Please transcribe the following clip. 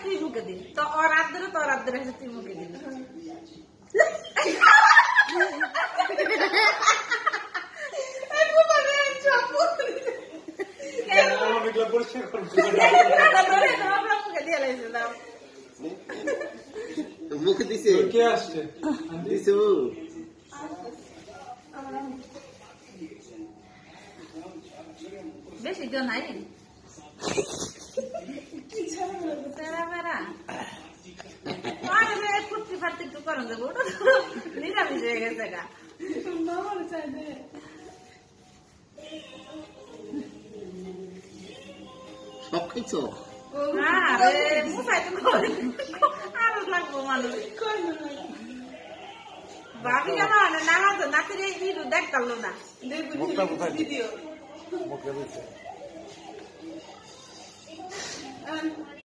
তুই মুখে দিবি তো ওর হাত ধরে তোর হাত ধরে তুই মুখে দিবি মুখে দিছে কে আসছে দিছে বেশি কেউ নাই ফুটতে ফাটতে একটু করেন যাবো ওটা নিরামিষ হয়ে গেছে গা সব খাইছো আরো লাগবো মানুষ ভাবি কেন না নাচের এই দেখ পারলো না ভিডিও